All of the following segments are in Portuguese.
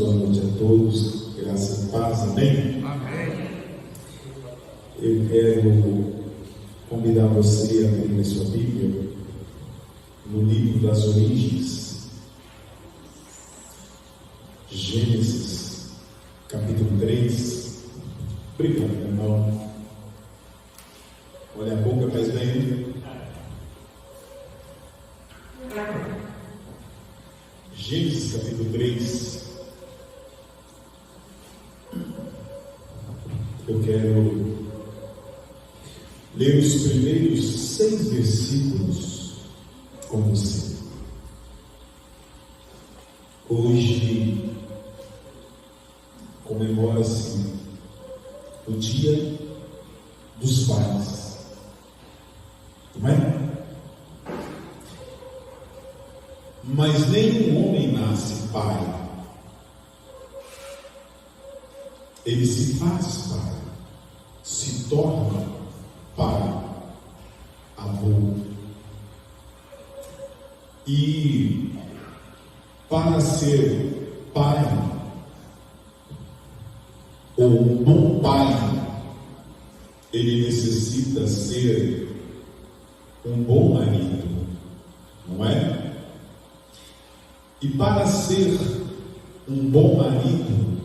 boa noite a todos, graça e paz, amém? Amém. Eu quero convidar você a abrir a sua Bíblia no livro das Origens, Gênesis, capítulo 3. Obrigado, meu irmão. Olha a boca, faz bem. Gênesis, capítulo 3. Eu quero ler os primeiros 6 versículos com você. Hoje comemora-se o Dia dos Pais, não é? Mas nenhum homem nasce pai, ele se faz pai, se torna pai, avô. E para ser pai, ou um bom pai, ele necessita ser um bom marido, não é? E para ser um bom marido,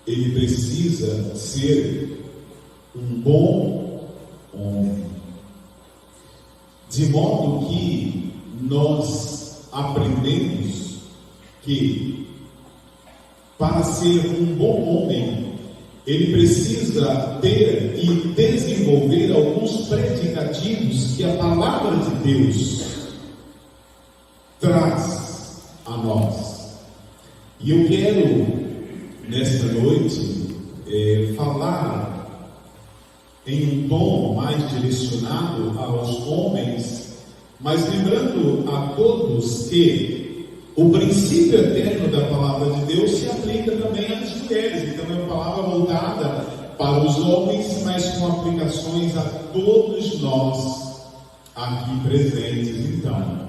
ele precisa ser um bom homem. De modo que nós aprendemos que para ser um bom homem, ele precisa ter e desenvolver alguns predicativos que a palavra de Deus traz a nós. E eu quero, nesta noite, falar em um tom mais direcionado aos homens, mas lembrando a todos que o princípio eterno da palavra de Deus se aplica também às mulheres. Então é uma palavra voltada para os homens, mas com aplicações a todos nós aqui presentes. Então,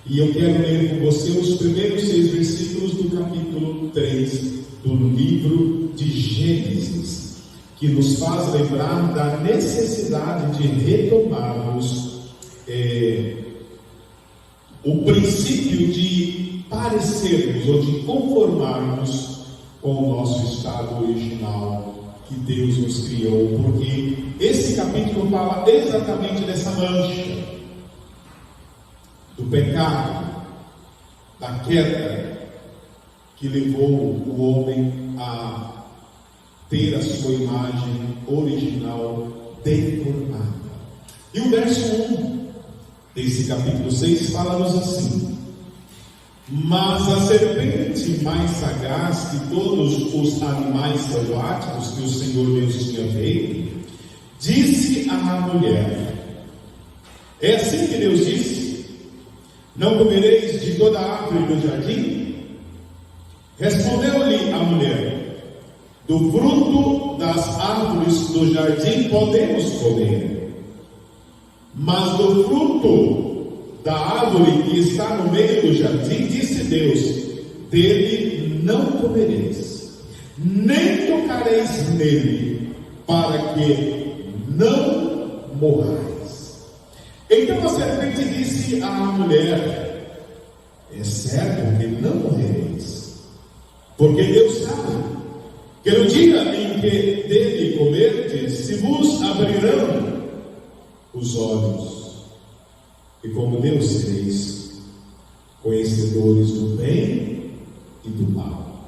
e eu quero ler com você os primeiros 6 versículos do capítulo 3 do livro de Gênesis, que nos faz lembrar da necessidade de retomarmos o princípio de parecermos ou de conformarmos com o nosso estado original que Deus nos criou, porque esse capítulo fala exatamente dessa mancha do pecado, da queda que levou o homem a ter a sua imagem original deformada. E o verso 1 desse capítulo 6 fala-nos assim: mas a serpente mais sagaz que todos os animais selváticos que o Senhor Deus tinha feito, disse à mulher: é assim que Deus disse: não comereis de toda a árvore do jardim? Respondeu-lhe a mulher: do fruto das árvores do jardim podemos comer, mas do fruto da árvore que está no meio do jardim, disse Deus: dele não comereis, nem tocareis nele, para que não morrais. Então a serpente disse à mulher: é certo que não morrereis, porque Deus sabe que no dia em que dele comerdes, se vos abrirão os olhos, e como Deus sereis conhecedores do bem e do mal.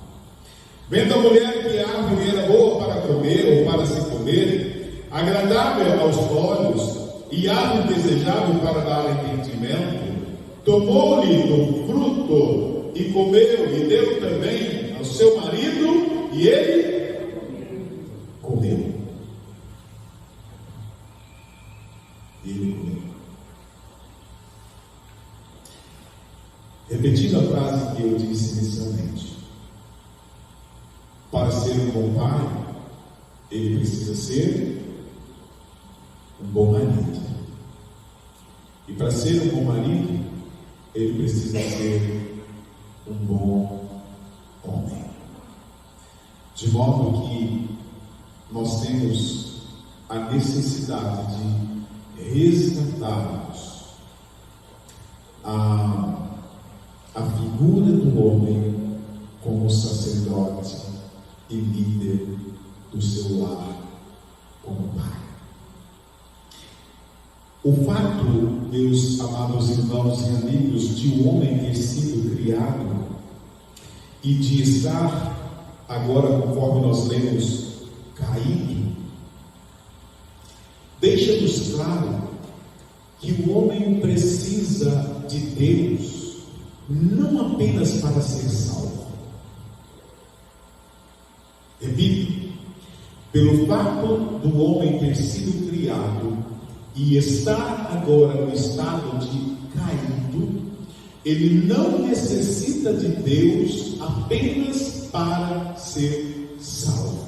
Vendo a mulher que a árvore era boa para comer ou para se comer, agradável aos olhos e árvore desejável para dar entendimento, tomou-lhe do fruto e comeu, e deu também ao seu marido, e ele comeu. Repetindo a frase que eu disse inicialmente: para ser um bom pai, ele precisa ser um bom marido. E para ser um bom marido, ele precisa ser um bom homem. De modo que nós temos a necessidade de resgatarmos a figura do homem como sacerdote e líder do seu lar, como pai. O fato, meus amados irmãos e amigos, de o homem ter sido criado e de estar agora, conforme nós lemos, caído, deixa-nos claro que o homem precisa de Deus não apenas para ser salvo. Repito, pelo fato do homem ter sido criado e estar agora no estado de caído, ele não necessita de Deus apenas para ser salvo.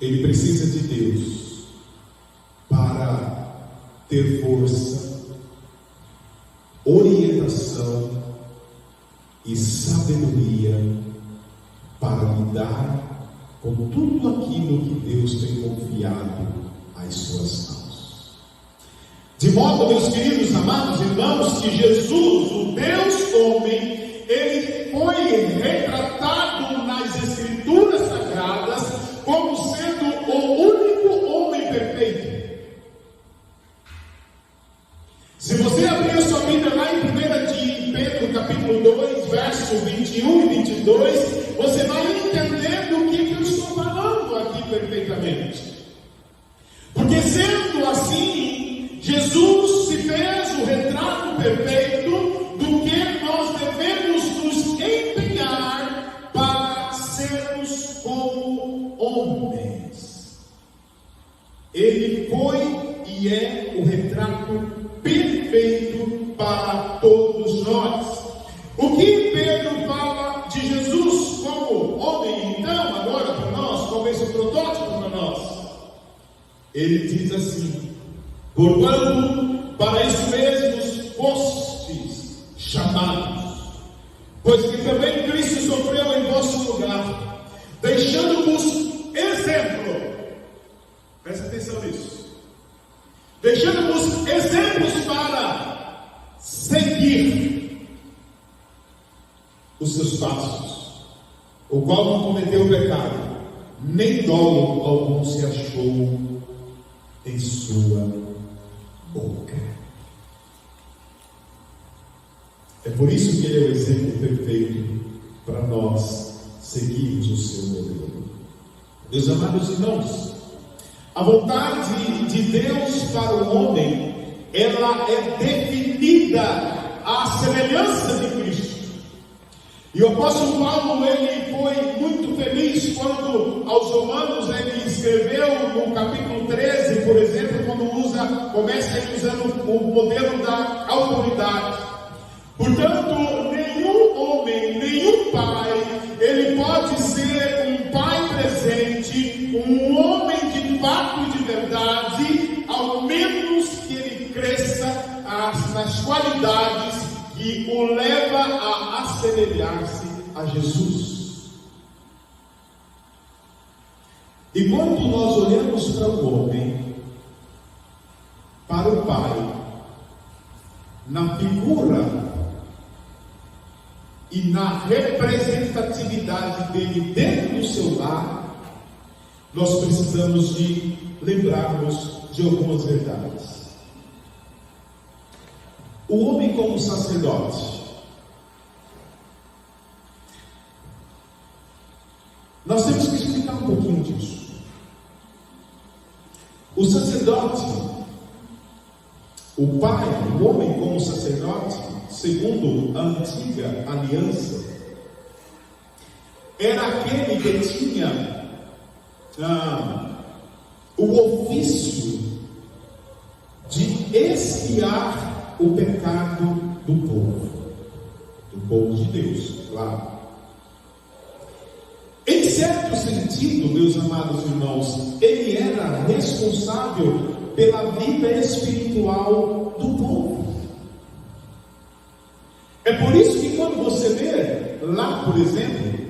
Ele precisa de Deus para ter força, orientação e sabedoria para lidar com tudo aquilo que Deus tem confiado às suas mãos. De modo, meus queridos amados irmãos, que Jesus, o Deus homem, ele foi retratado nas Escrituras Sagradas como sendo o único homem perfeito. Se você abrir a sua Bíblia lá em 1 de Pedro, capítulo 2, verso 21 e 22, você vai entender do que eu estou falando aqui perfeitamente. Porque sendo assim, Jesus se fez o retrato perfeito do que nós devemos nos empenhar para sermos como homens. Ele foi e é o retrato perfeito para todos nós. O que Pedro fala de Jesus como homem, então, agora para nós, como esse protótipo para nós? Ele diz assim: porquanto para isso mesmo fostes chamados, pois que também Cristo sofreu em vosso lugar, deixando-vos exemplo. Presta atenção nisso. Deixando-vos exemplos para seguir os seus passos, o qual não cometeu pecado, nem dolo algum se achou em sua boca. É por isso que ele é o exemplo perfeito para nós seguirmos o seu modelo. Meus amados irmãos, a vontade de Deus para o homem, ela é definida à semelhança de Cristo. E o apóstolo Paulo, ele foi muito feliz quando aos Romanos ele escreveu no capítulo 13, por exemplo, quando começa usando o modelo da autoridade. Portanto, nenhum homem, nenhum pai, ele pode ser um pai presente, um homem de fato e de verdade, ao menos que ele cresça nas qualidades que o leva a assemelhar-se a Jesus. E quando nós olhamos para o homem, para o pai, na figura e na representatividade dele dentro do seu lar, nós precisamos de lembrarmos de algumas verdades. O homem como sacerdote. Nós temos que explicar um pouquinho disso. O sacerdote, o pai, o homem como sacerdote, segundo a antiga aliança, era aquele que tinha o ofício de expiar o pecado do povo de Deus, claro. Em certo sentido, meus amados irmãos, ele era responsável pela vida espiritual do povo. É por isso que quando você vê lá, por exemplo,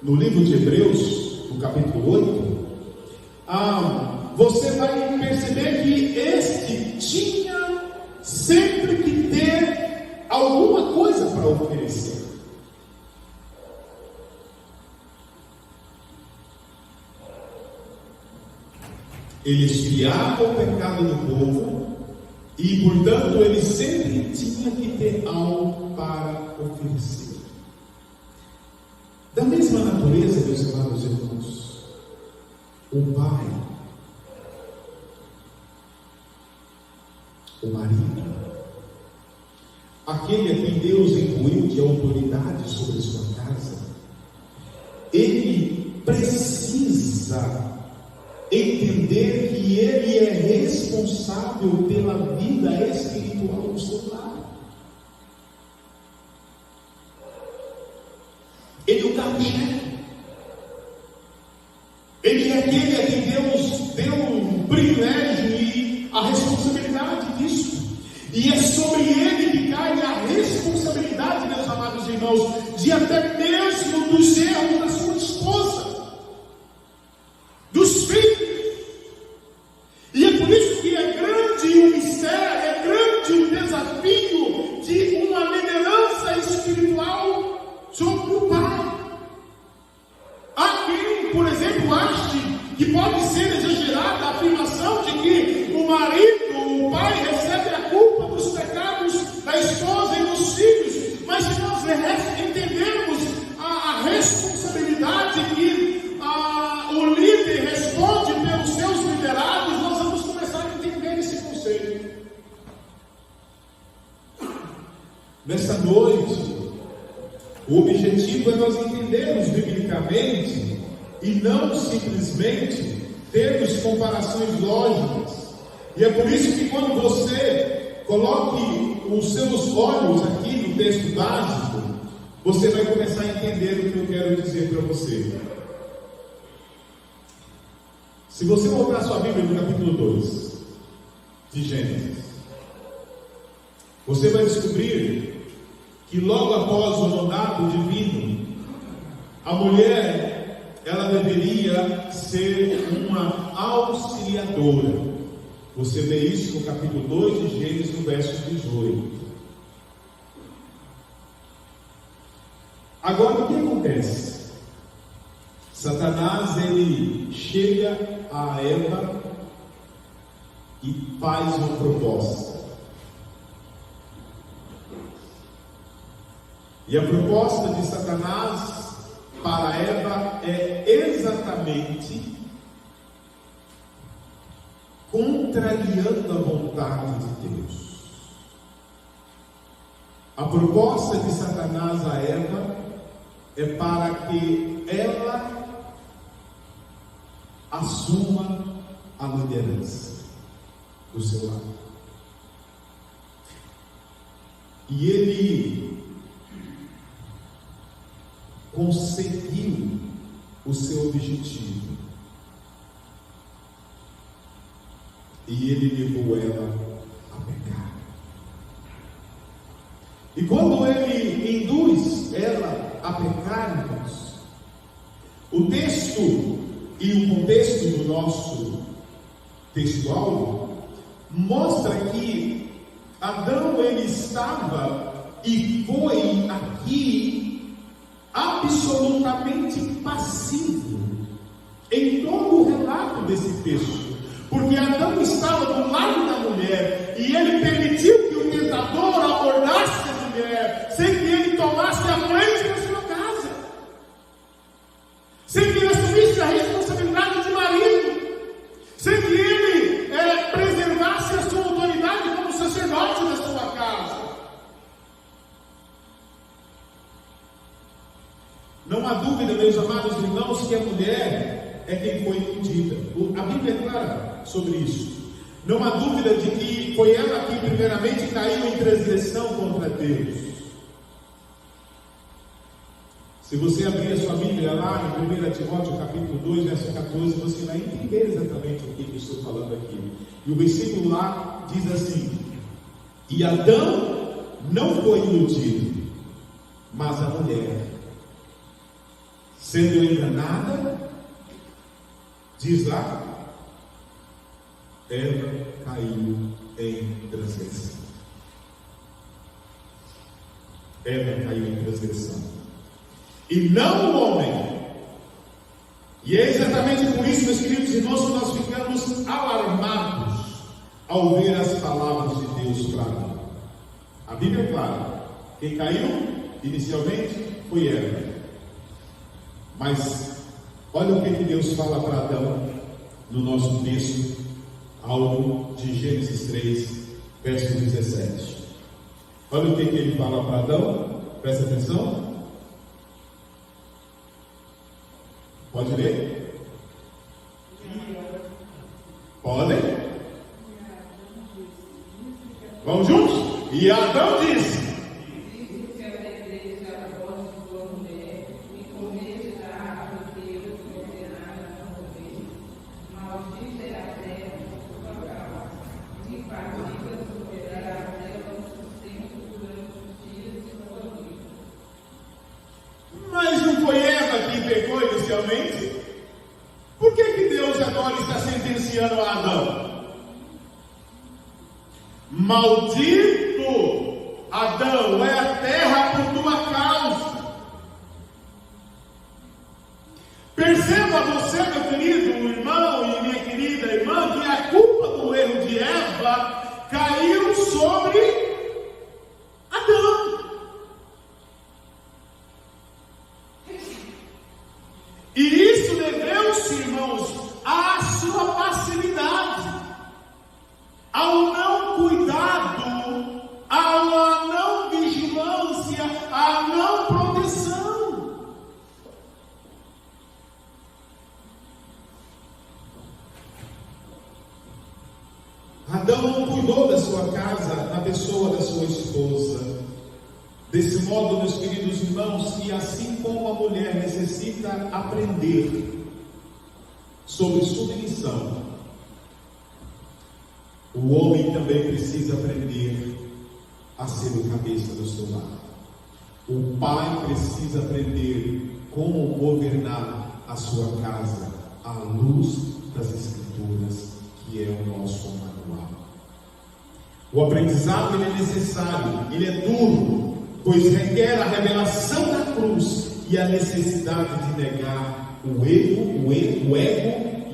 no livro de Hebreus, no capítulo 8, você vai perceber que este tinha sempre que ter alguma coisa para oferecer. Ele espiava o pecado do povo e, portanto, ele sempre tinha que ter algo para oferecer. Da mesma natureza, meus amados irmãos, o pai, o marido, aquele a quem Deus imbuiu de autoridade sobre sua casa, ele precisa entender que ele é responsável pela vida espiritual do seu lar. Ele é o carro-chefe. Ele é aquele a quem Deus deu o privilégio e a responsabilidade disso. E é sobre ele que cai a responsabilidade, meus amados irmãos, de até mesmo dos erros da sua esposa, dos filhos. E é por isso que é grande o mistério, é grande o desafio de uma liderança espiritual sobre o pai. Há quem, por exemplo, ache que pode ser exagerada a afirmação de que o marido, o pai, recebe a culpa dos pecados da esposa e dos filhos. Mas se nós entendermos a responsabilidade que o líder responde pelos seus liderados, nós vamos começar a entender esse conceito. Nesta noite, o objetivo é nós entendermos biblicamente e não simplesmente termos comparações lógicas. E é por isso que quando você coloque os seus olhos aqui no texto básico, você vai começar a entender o que eu quero dizer para você. Se você voltar sua Bíblia no capítulo 2 de Gênesis, você vai descobrir que logo após o mandato divino, a mulher, ela deveria ser uma auxiliadora. Você vê isso no capítulo 2 de Gênesis, no verso 18. Agora, o que acontece? Satanás, ele chega a Eva e faz uma proposta. E a proposta de Satanás para Eva é exatamente contrariando a vontade de Deus. A proposta de Satanás a Eva é para que ela assuma a liderança do seu lar. E ele conseguiu o seu objetivo. E ele levou ela a pecar. E quando ele induz ela a pecar, irmãos, o texto e o contexto do nosso textual mostra que Adão, ele estava e foi aqui absolutamente passivo em todo o relato desse texto, porque Adão estava do lado da mulher e ele permitiu que o tentador abordasse a mulher sem que ele tomasse a frente da sua casa, sem que ele assumisse a responsabilidade de marido, sem que ele preservasse a sua autoridade como sacerdote da sua casa. Não há dúvida, meus amados irmãos, que a mulher é quem foi iludida. A Bíblia é clara sobre isso. Não há dúvida de que foi ela que primeiramente caiu em transgressão contra Deus. Se você abrir a sua Bíblia lá em 1 Timóteo capítulo 2, verso 14, você vai entender exatamente o que eu estou falando aqui. E o versículo lá diz assim: e Adão não foi iludido, mas a mulher sendo enganada, diz lá, Eva caiu em transgressão. Eva caiu em transgressão. E não o homem. E é exatamente por isso, meus queridos irmãos, que nós ficamos alarmados ao ver as palavras de Deus para nós. A Bíblia é clara. Quem caiu inicialmente foi Eva. Mas olha o que Deus fala para Adão no nosso texto, algo de Gênesis 3, verso 17. Olha o que ele fala para Adão. Presta atenção. Pode ler? Podem? Vamos juntos? E Adão disse: mas não foi Eva que pecou inicialmente? Por que Deus agora está sentenciando a Adão? Maldito Adão é a terra por tua causa. Perceba você, meu querido irmão e minha querida irmã, que a culpa do erro de Eva caiu sobre Adão. E isso deveu-se, irmãos, à sua passividade, ao não cuidado, à não vigilância, à não proteção. Adão não cuidou da sua casa na pessoa da sua esposa. Desse modo, meus queridos irmãos, e assim como a mulher necessita aprender sobre submissão, o homem também precisa aprender a ser o cabeça do seu lar. O pai precisa aprender como governar a sua casa à luz das Escrituras, que é o nosso manual. O aprendizado ele é necessário, ele é duro, pois requer a revelação da cruz e a necessidade de negar o ego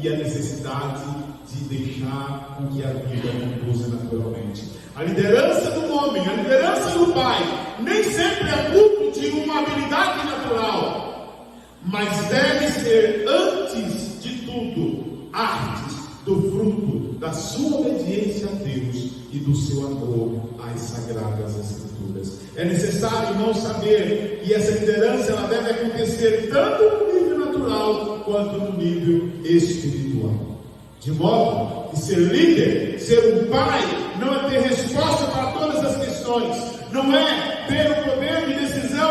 e a necessidade de deixar com que a vida conduza naturalmente. A liderança do homem, a liderança do pai, nem sempre é fruto de uma habilidade natural, mas deve ser, antes de tudo, arte do fruto da sua obediência a Deus e do seu amor às sagradas Escrituras. É necessário, irmão, saber que essa liderança ela deve acontecer tanto no nível natural quanto no nível espiritual. De modo que ser líder, ser um pai, não é ter resposta para todas as questões, não é ter o poder de decisão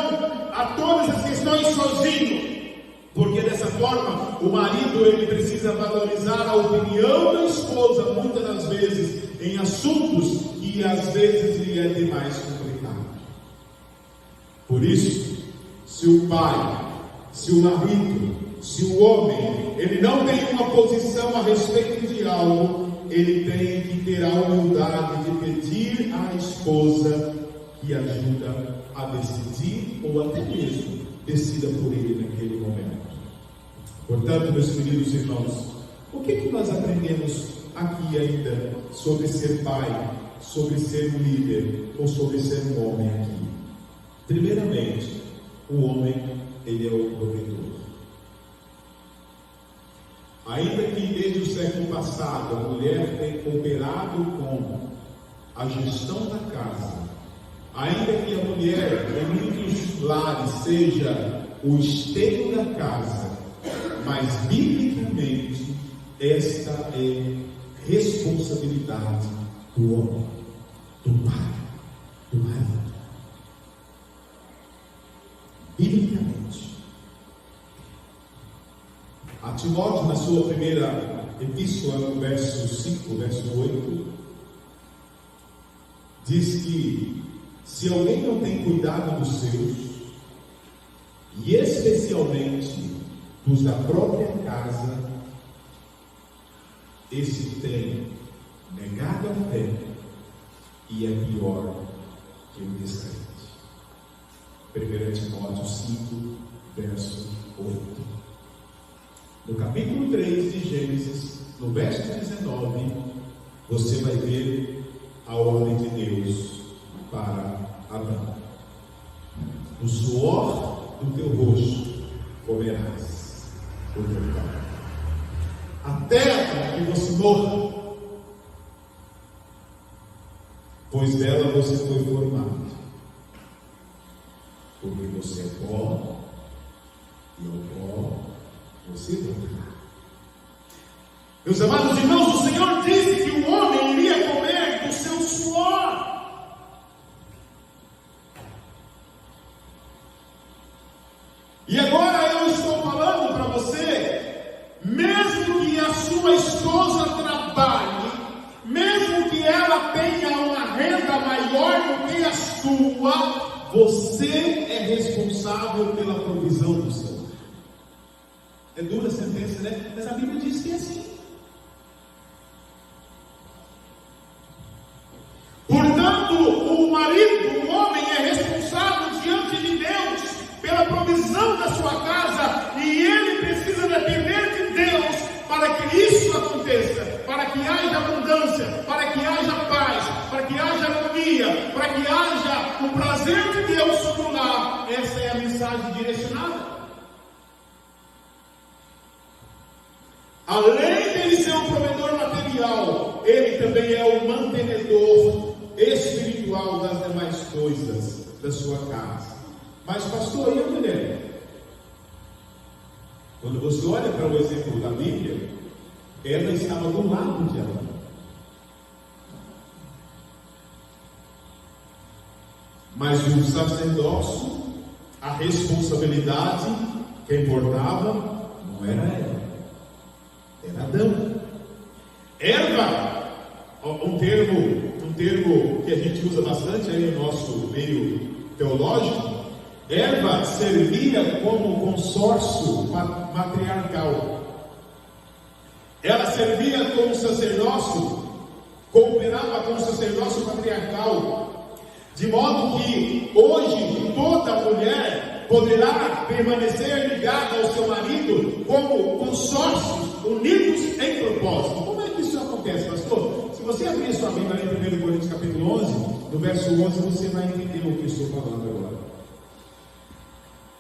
a todas as questões sozinho. Porque dessa forma, o marido ele precisa valorizar a opinião da esposa, muitas das vezes, em assuntos que às vezes lhe é demais complicado. Por isso, se o pai, se o marido, se o homem, ele não tem uma posição a respeito de algo, ele tem que ter a humildade de pedir à esposa que ajuda a decidir ou até mesmo decida por ele naquele momento. Portanto, meus queridos irmãos, o que nós aprendemos aqui ainda sobre ser pai, sobre ser um líder ou sobre ser um homem aqui? Primeiramente, o homem, ele é o provedor. Ainda que desde o século passado a mulher tenha cooperado com a gestão da casa, ainda que a mulher em muitos lares seja o esteio da casa, mas biblicamente esta é responsabilidade do homem, do pai, do marido. Biblicamente. A Timóteo, na sua primeira epístola, no verso 5, verso 8, diz que se alguém não tem cuidado dos seus, e especialmente dos da própria casa, esse tem negado a fé e é pior que o descrente. 1 Timóteo 5, verso 8. No capítulo 3 de Gênesis, no verso 19, você vai ver a ordem de Deus para Adão: o suor do teu rosto comerás o teu pão, até que você morra, pois dela você foi formado, porque você é pó, e ao pó você voltará. Meus amados irmãos, o Senhor disse que o homem iria comer do seu suor. E agora eu estou falando para você, mesmo que a sua esposa trabalhe, mesmo que ela tenha uma renda maior do que a sua, você é responsável pela provisão do seu lar. É dura a sentença, né? Mas a Bíblia diz que é assim. Portanto, o marido, o homem, é responsável diante de Deus pela provisão da sua casa, e ele precisa depender de Deus para que isso aconteça, para que haja abundância, para que haja paz, para que haja harmonia, para que haja o prazer de Deus sobre o lar. Essa é a mensagem direcionada. Além de ele ser um provedor material, ele também é o mantenedor espiritual das demais coisas da sua casa. Mas pastor, e a mulher? Quando você olha para o exemplo da Bíblia, ela estava do lado de Adão. Mas o sacerdócio, a responsabilidade que importava, não era ela, era Adão. Eva, um termo que a gente usa bastante aí no nosso meio teológico, Eva servia como consórcio matriarcal. Ela servia como sacerdócio, cooperava com o sacerdócio patriarcal, de modo que hoje toda mulher poderá permanecer ligada ao seu marido como consórcios unidos em propósito. Como é que isso acontece, pastor? Se você abrir sua Bíblia em 1 Coríntios capítulo 11, no verso 11, você vai entender o que estou falando agora.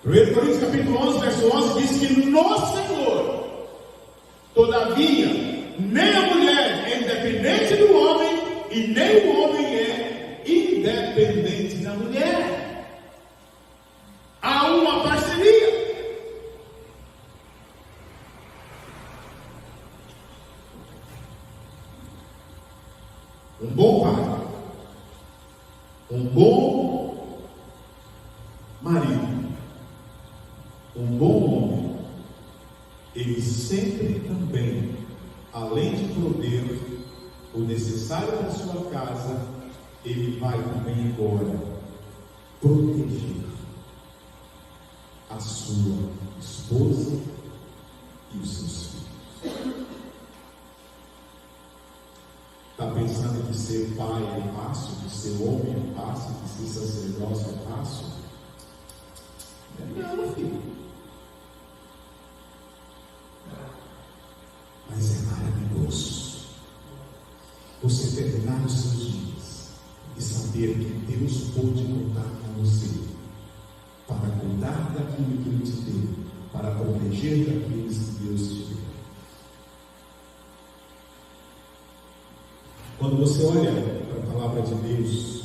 1 Coríntios capítulo 11, verso 11 diz que no Senhor, todavia, nem a mulher é independente do homem, e nem o homem é independente da mulher. Há uma parceria. Um bom pai, um bom marido, um bom homem, ele sempre também, além de prover o necessário para a sua casa, ele vai também agora proteger a sua esposa e os seus filhos. Está pensando que ser pai é fácil, que ser homem é fácil, que ser sacerdócio é fácil? Não, filho. Mas é maravilhoso você terminar os seus dias e saber que Deus pode contar com você para cuidar daquilo que Ele te deu, para proteger daqueles que Deus te deu. Quando você olha para a palavra de Deus,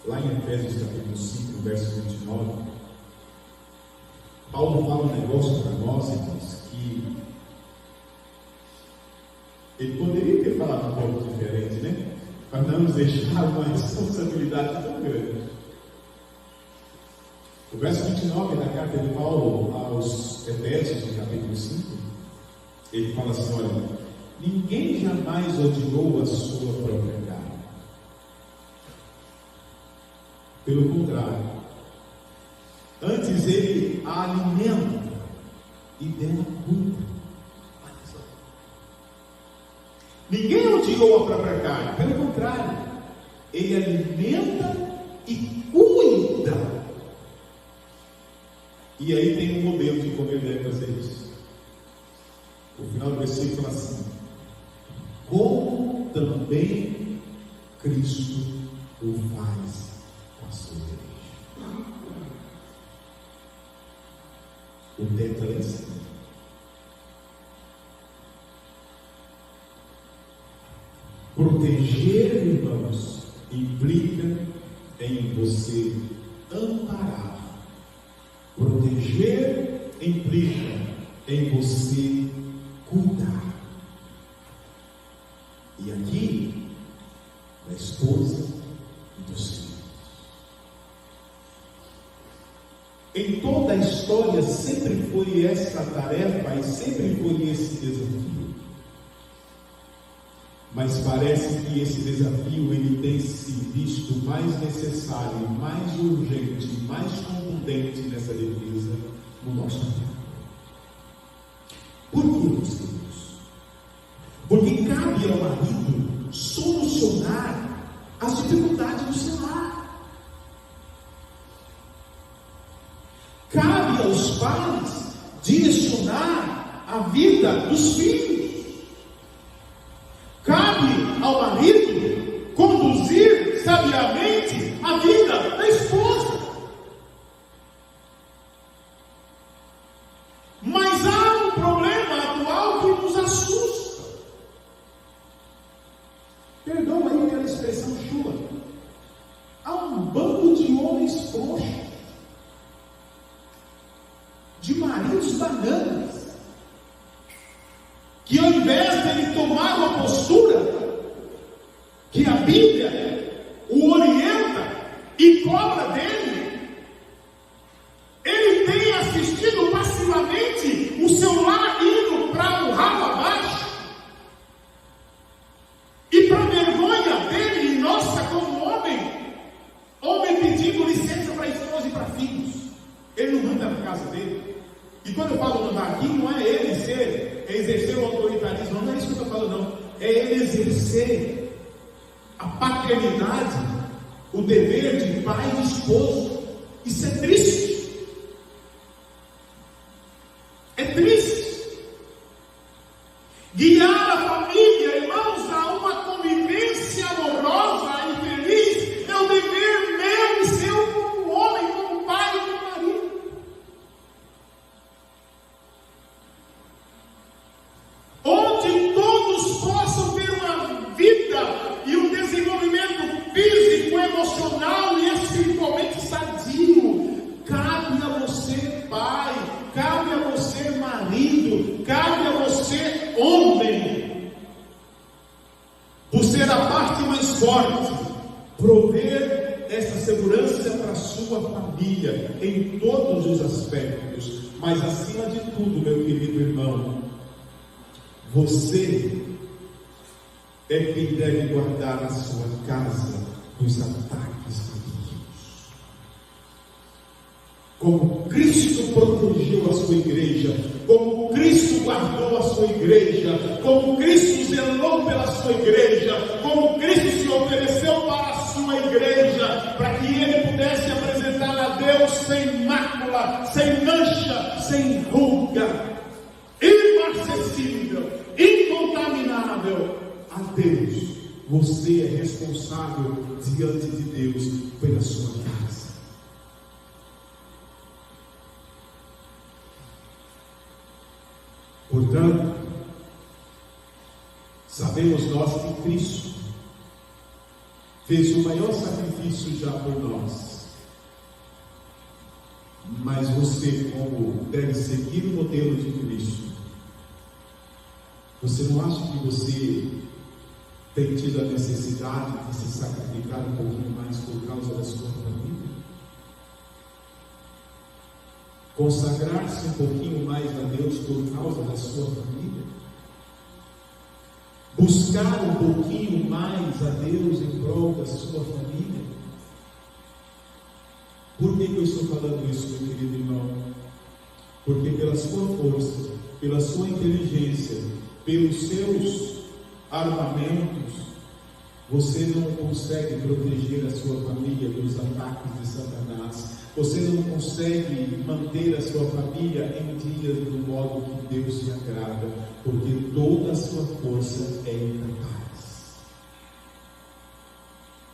lá em Efésios capítulo 5, verso 29, Paulo fala um negócio para nós, irmãos, que ele poderia ter falado um pouco diferente, né? Para não nos deixar uma responsabilidade tão grande. O verso 29 da carta de Paulo aos Efésios, no capítulo 5, ele fala assim: olha, ninguém jamais odiou a sua própria carne. Pelo contrário, antes ele a alimenta, e dela cuida. Olha só. Ninguém odiou a própria carne, pelo contrário, ele alimenta e cuida. E aí tem um modelo de como ele deve fazer isso. O final do versículo fala assim: como também Cristo o faz com a sua igreja. O teto é assim. Proteger, irmãos, implica em você amparar. Proteger implica em você cuidar. E aqui, da esposa e dos filhos. Em toda a história sempre foi essa tarefa e sempre foi esse desafio. Mas parece que esse desafio ele tem se visto mais necessário, mais urgente, mais contundente nessa defesa no nosso tempo. Por que, meus queridos? Porque cabe ao marido solucionar as dificuldades do seu lar. Cabe aos pais direcionar a vida dos filhos. Cabe ao marido conduzir sabiamente a vida da esposa. Mas há um problema atual que nos assusta. Perdão aí pela expressão chula. Há um bando de homens frouxos, de maridos bananas, que ao invés de ele tomar uma postura que a Bíblia o orienta e cobra dele, ele tem assistido passivamente o seu lar indo para o rabo abaixo, e para vergonha dele e nossa como homem pedindo licença para a esposa e para filhos. Ele não manda na casa dele. E quando eu falo mandar aqui, não é ele exercer o autoritarismo, não é isso que eu estou falando, não. É ele exercer a paternidade, o dever de pai e de esposo. Isso é triste. É triste. Guiar a família, irmãos, a uma convivência amorosa e feliz é o dever meu e seu como homem, como pai e como marido. Onde todos possam ter uma vida e um desenvolvimento físico, emocional e espiritualmente sadio. Cabe a você, pai, cabe a você, marido, cabe a você, homem, por ser a parte mais forte, prover essa segurança para a sua família em todos os aspectos. Mas acima de tudo, meu querido irmão, você é quem deve guardar a sua casa dos ataques malignos. Como Cristo protegeu a sua igreja, como Cristo guardou a sua igreja, como Cristo zelou pela sua igreja, como Cristo se ofereceu para a sua igreja, para que ele pudesse apresentar a Deus sem mácula, sem mancha, sem ruga, inacessível, incontaminável a Deus. Você é responsável diante de Deus pela sua casa. Portanto, sabemos nós que Cristo fez o maior sacrifício já por nós. Mas você, como deve seguir o modelo de Cristo, você não acha que você tem tido a necessidade de se sacrificar um pouquinho mais por causa da sua família? Consagrar-se um pouquinho mais a Deus por causa da sua família? Buscar um pouquinho mais a Deus em prol da sua família? Por que eu estou falando isso, meu querido irmão? Porque pela sua força, pela sua inteligência, pelos seus armamentos, você não consegue proteger a sua família dos ataques de Satanás. Você não consegue manter a sua família em dias do modo que Deus se agrada, porque toda a sua força é incapaz.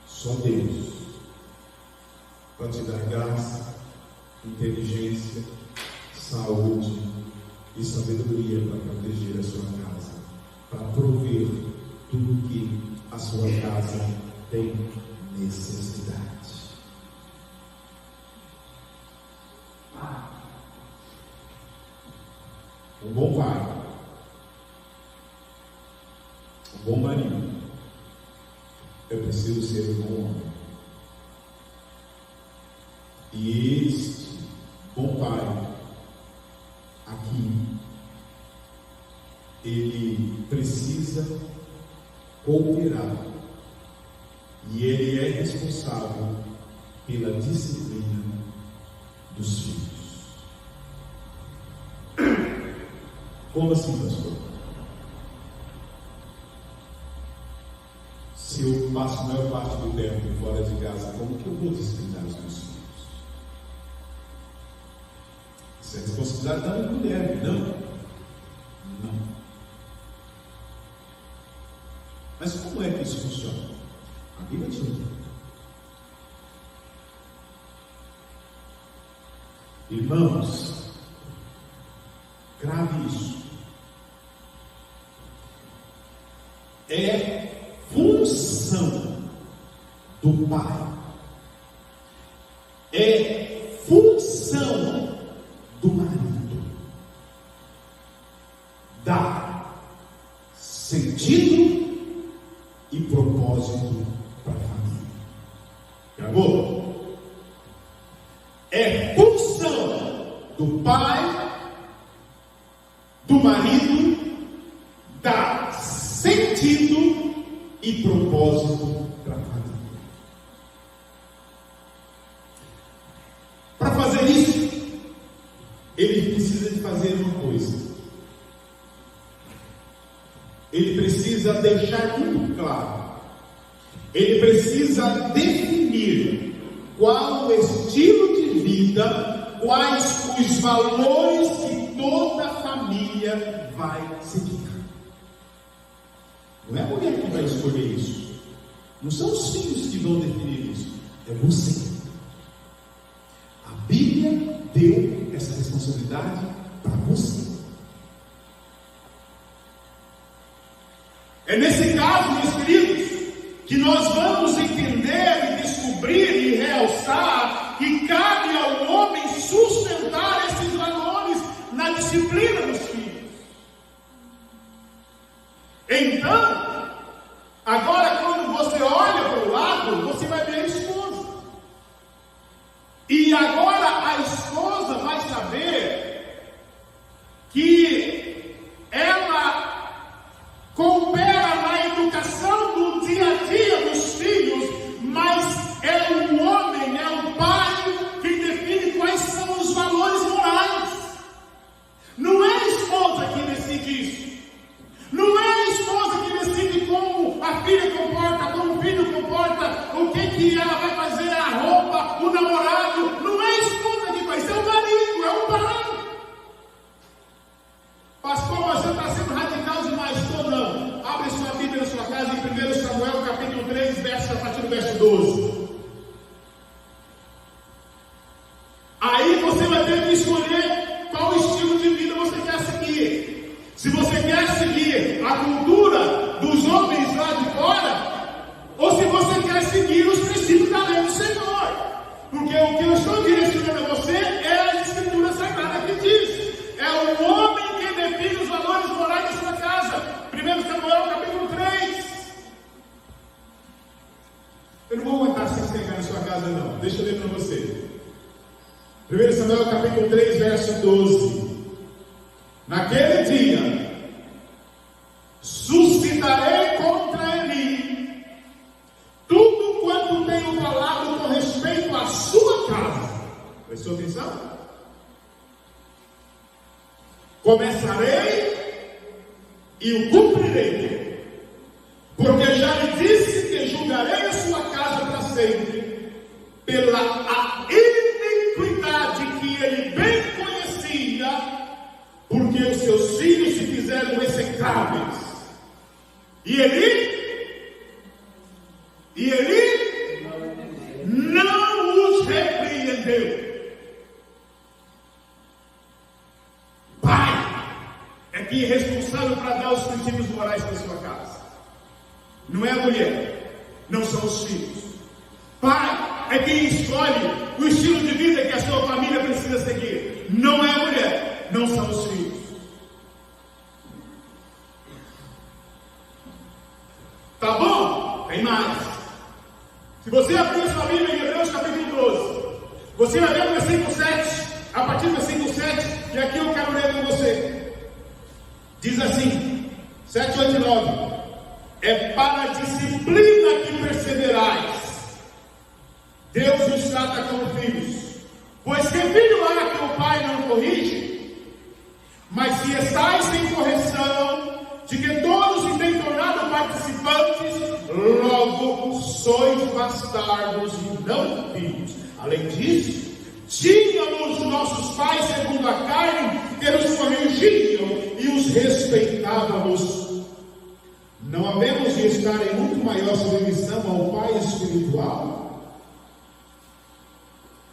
Só Deus pode te dar graça, inteligência, saúde e sabedoria para proteger a sua casa, para prover tudo que a sua casa tem necessidade. Um bom pai, um bom marido, eu preciso ser um bom homem. E este bom pai, aqui, ele precisa cooperar, e ele é responsável pela disciplina dos filhos. Como assim, pastor? Se eu passo a maior parte do tempo fora de casa, como que eu vou disciplinar os meus filhos? Isso é responsabilidade da mulher, não? Não. Mas como é que isso funciona? A Bíblia diz. Irmãos, grave isso. É função do pai, é função do marido dar sentido e propósito para a família. Acabou? É função do pai, do marido, dar sentido e propósito para a família. Para fazer isso, ele precisa de fazer uma coisa. Ele precisa deixar muito claro. Ele precisa definir qual o estilo de vida, quais os valores que toda a família vai seguir. Não é a mulher que vai escolher isso. Não são os filhos que vão definir isso. É você. A Bíblia deu essa responsabilidade para você. É nesse caso, meus queridos, que nós vamos entender e descobrir e realçar que cabe ao homem sustentar esses valores na disciplina dos filhos. Então, agora quando você olha para o lado, você vai ver a esposa. E agora a esposa vai saber que ela coopera na educação do dia a dia dos filhos, mas é o homem, é o pai que define quais são os valores morais. Não é a esposa que decide isso. Não é a esposa que decide como a filha comporta, como o filho comporta, o que ela vai fazer, a roupa, o namorado. Não é a esposa que faz, é o marido, é o pai. Pastor, você está sendo radical demais. Estou não. Abre sua Bíblia na sua casa em 1 Samuel capítulo 3, a partir do verso 12. Aí você vai ter que escolher qual estilo de vida você quer seguir. Se você quer seguir a cultura dos homens lá de fora, ou se você quer seguir os princípios da lei do Senhor. Porque o que eu estou direcionando a você é a Escritura Sagrada que diz. É o homem que define os valores morais da sua casa. 1 Samuel capítulo 3. Eu não vou aguentar sem chegar na sua casa não. Deixa eu ler para você. 1 Samuel capítulo 3, verso 12. Naquele dia, suscitarei contra ele tudo quanto tenho falado com respeito à sua casa. Prestou atenção? começarei e o cumprirei, porque já lhe disse que julgarei a sua casa para sempre, pela a iniquidade que ele bem conhecia, porque os seus filhos se fizeram execráveis, e ele não os repreendeu. Pai é que é responsável para dar os princípios morais para sua casa, não é a mulher, não são os filhos. Pai é quem escolhe o estilo de vida que a sua família precisa seguir, não é a mulher, não são os filhos. Tá bom? Tem mais. Se você abrir sua Bíblia em Hebreus capítulo 12, você vai ver o versículo 7, a partir do versículo 7, e aqui eu quero ler com você. Diz assim, 7, 8 e 9: é para a disciplina que perseverais. Deus os trata como filhos. Pois que filho há que o pai não corrige? Mas se estáis sem correção, de que todos se têm tornado participantes, logo sois bastardos e não filhos. Além disso, tínhamos nossos pais segundo a carne, que nos corrigiam e os respeitávamos. Não havemos de estar em muito maior submissão ao Pai espiritual?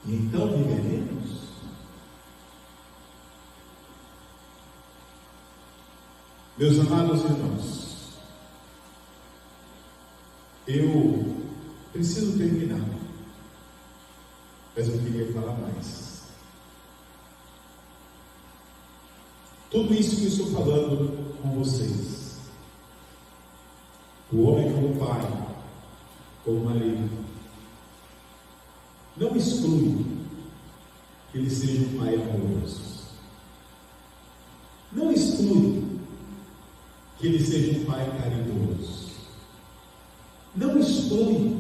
E então viveremos? Meus amados irmãos, eu preciso terminar, mas eu queria falar mais. Tudo isso que eu estou falando com vocês, o homem como pai, como marido, não exclui que ele seja um pai amoroso, não exclui que ele seja um pai caridoso, não exclui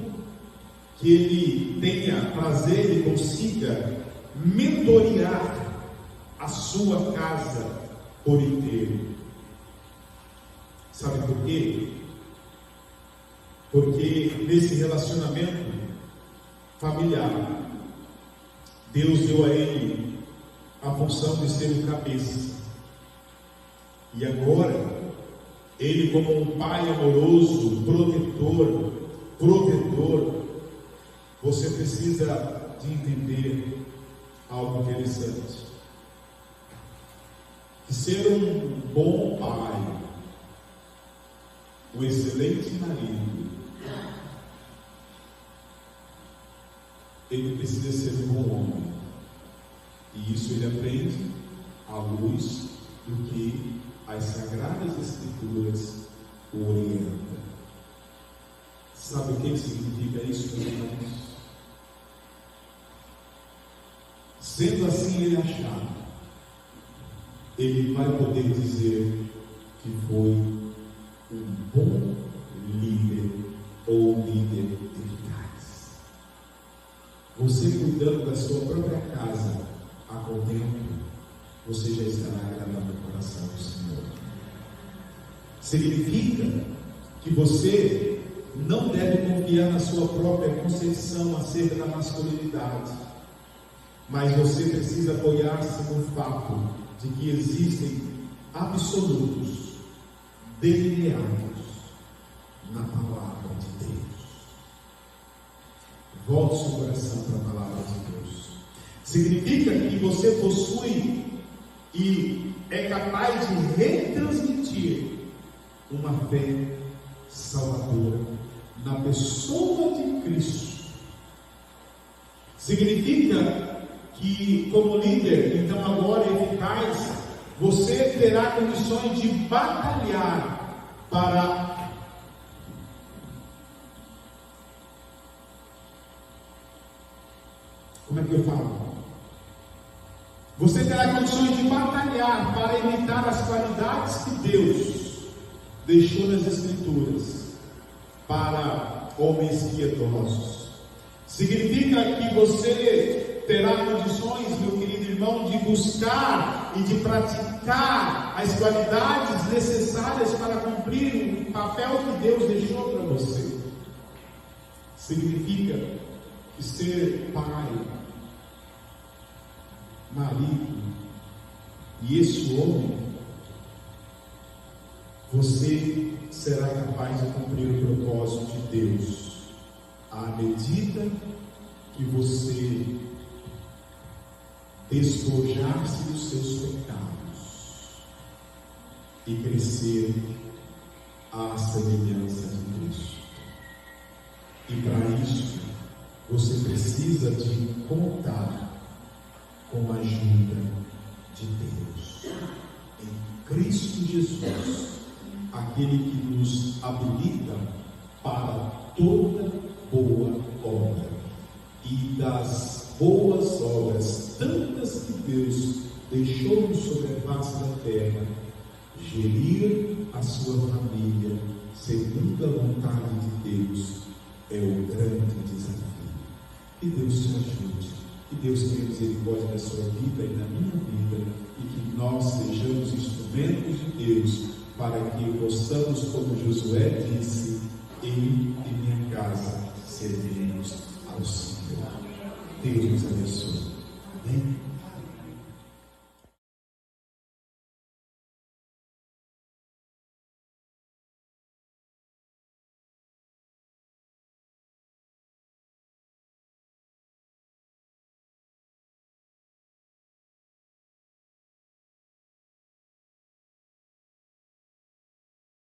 que ele tenha prazer e consiga mentorear a sua casa por inteiro. Sabe por quê? Porque nesse relacionamento familiar, Deus deu a ele a função de ser o cabeça. E agora, ele como um pai amoroso, protetor, você precisa de entender algo interessante. Que ser um bom pai, um excelente marido, ele precisa ser um bom homem. E isso ele aprende à luz do que as Sagradas Escrituras o orientam. Sabe o que significa isso, meus irmãos? Sendo assim ele achado, ele vai poder dizer que foi um bom líder ou um líder eficaz. Você cuidando da sua própria casa a contento, você já estará agradando o coração do Senhor. Significa que você não deve confiar na sua própria concepção acerca da masculinidade, mas você precisa apoiar-se no fato de que existem absolutos delineados na palavra de Deus. Volte seu coração para a palavra de Deus. Significa que você possui e é capaz de retransmitir uma fé salvadora na pessoa de Cristo. Significa que, como líder, então agora eficaz, você terá condições de batalhar para como é que eu falo? Você terá condições de batalhar para imitar as qualidades que Deus deixou nas Escrituras para homens piedosos. Significa que você terá condições, meu querido irmão, de buscar e de praticar as qualidades necessárias para cumprir o papel que Deus deixou para você. Significa que ser pai, marido, e esse homem, você será capaz de cumprir o propósito de Deus à medida que você despojar-se dos seus pecados e crescer à semelhança de Cristo. E para isso, você precisa de contar com a ajuda de Deus. Em Cristo Jesus, aquele que nos habilita para toda boa obra. E das boas obras, tantas que Deus deixou sobre a face da terra, gerir a sua família segundo a vontade de Deus é o grande desafio. Que Deus te ajude, que Deus tenha misericórdia da sua vida e da minha vida, e que nós sejamos instrumentos de Deus para que possamos, como Josué disse, eu e minha casa serviremos ao Senhor. Deus nos abençoe. Amém?